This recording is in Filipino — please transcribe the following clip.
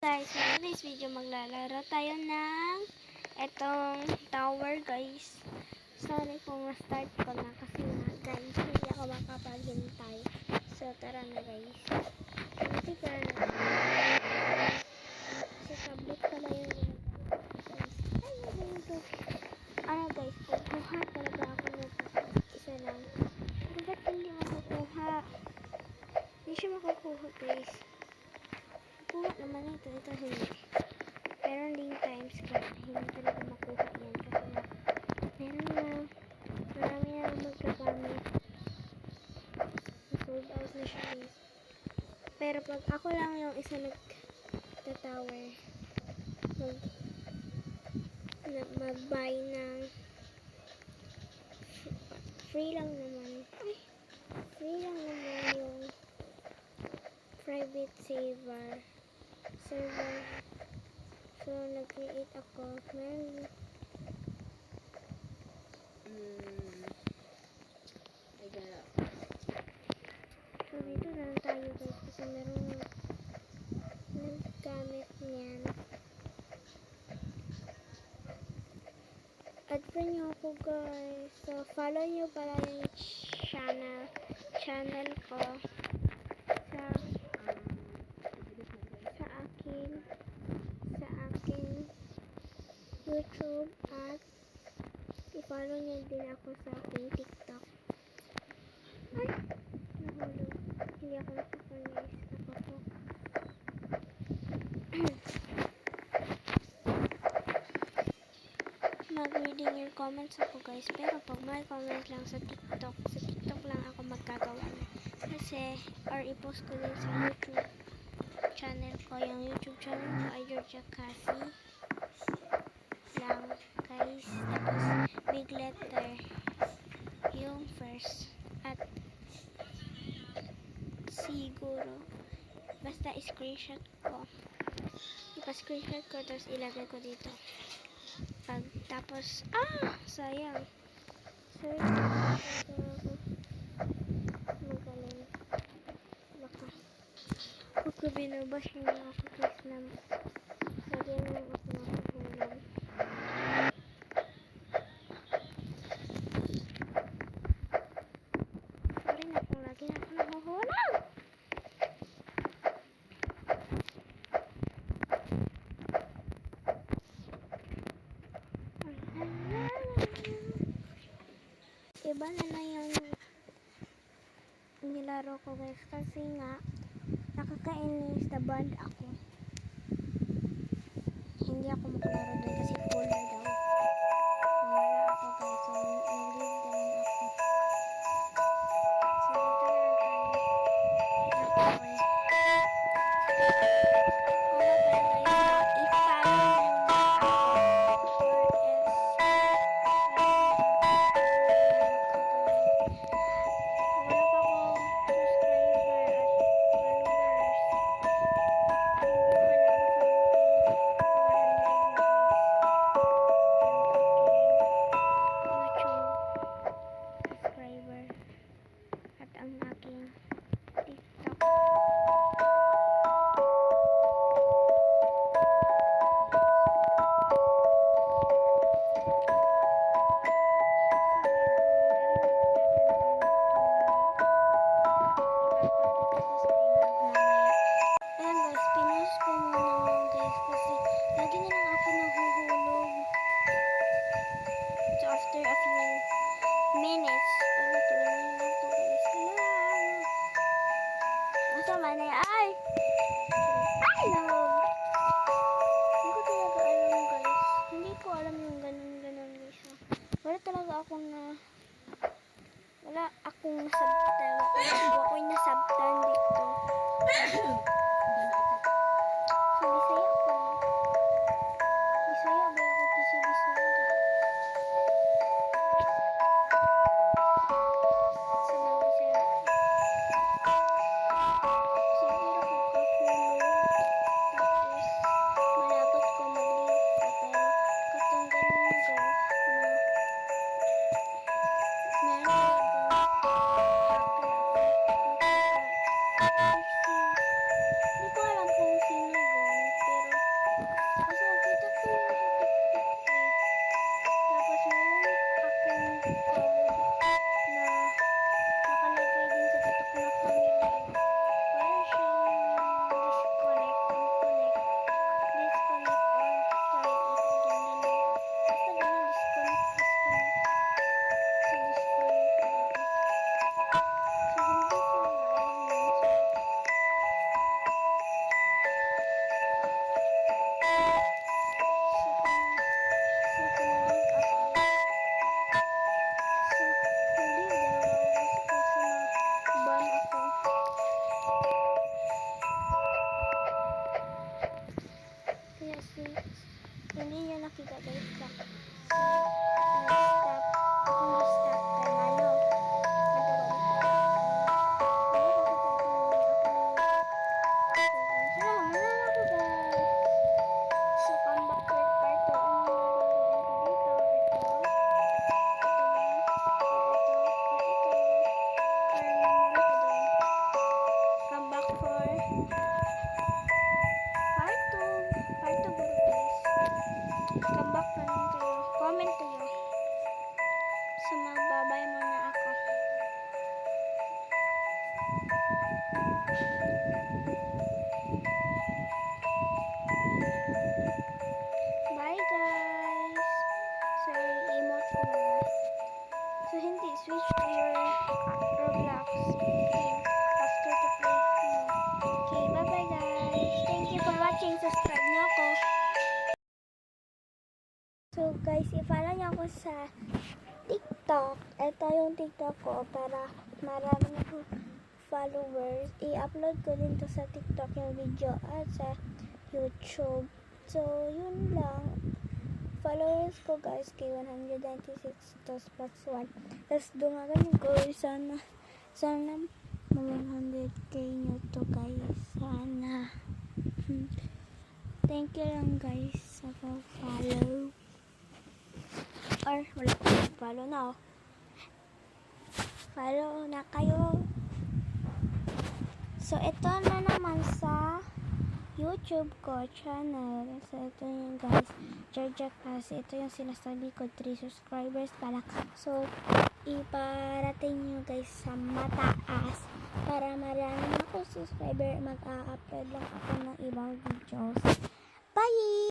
Guys, so today's video maglalaro tayo ng etong tower guys. Sorry kung na-start ko na kasi nga guys, hindi ako makapaghintay. So tara na guys. Hindi ka na. Kasi tablet pala yung guys. Ay, nandito. Ano guys, kukuha talaga ako nito. Isa lang. Pero ba't hindi makukuha? Hindi siya makukuha guys. Kuha naman ito hindi. Meron ding times kaya hindi talaga makuha yan kasi nga meron na marami na magkagamit. Sold out na siya guys. Pero pag ako lang yung isa nagta-tower mag-buy ng free lang naman. Ay, free lang naman yung private server. So, nag-create ako. Meron. Ay, gala. So, dito lang tayo guys. Kasi meron naggamit niyan. Add friend nyo ako guys. So, follow nyo pala yung channel ko. Sa akin YouTube at i-follow nyo din ako sa aking TikTok. Ay! Nahulog. Hindi ako nakakunis. Nakapok. Mag-reading your comments ako guys. Pero pag may comment lang sa TikTok lang ako magkagawa na. Kasi, or i-post ko din sa YouTube channel ko. Yung YouTube channel ko ay Georgia Cassie lang guys. Tapos, big letter yung first at siguro basta screenshot ko ipa-screenshot ko tapos ilagay ko dito tapos sayang magaling baka huwag binubash nyo ako please na lagyan lang ako nakahulog. Sorry na kung lagi na ako nahuhulog. Iba na yung nilaro ko guys kasi nga nakakainis na band ako. Hindi ako makalaro doon kasi full na daw. Wala ako guys. So, nag-leave down ako. So, dito na tayo. Okay. Wala talaga yung i-follow muna ako or else wala pa akong subscriber at followers. Hindi pa lang 400 na guys. kita guys stuck. So, nag-stop. Akong gi-stop kay Malo. Ato ba dito? Hello, manana ko guys. So, come back to part 2. Ang luluruin ko dito. Ito. Ito ba? Or ito. Or ito. Or meron pa doon. Come back for part 2. Part 2 bro guys. Come back na lang kayo. Comment kayo. So, magbabay muna ako. Bye guys! So, emote ko muna. So, hindi. Switch to your Roblox game after to play mo. Okay, bye-bye guys! Thank you for watching. Subscribe nyo ako. So, guys, i-follow nyo ako sa TikTok. Ito yung TikTok ko para marami akong followers. I-upload ko din to sa TikTok yung video at sa YouTube. So, yun lang. Followers ko guys kay 196 tos plus 1. Tapos dungagan ko sana 100k nyo to guys. Sana. Thank you lang guys sa follow. Or wala ko follow na oh. Follow na kayo. So, ito na naman sa YouTube ko channel. So, ito yung guys. Georgia Class. Ito yung sinasabi ko. 3 subscribers pala. So, iparating nyo guys sa mataas. Para marami ako subscriber. Mag-a-upload lang ako ng ibang videos. Bye!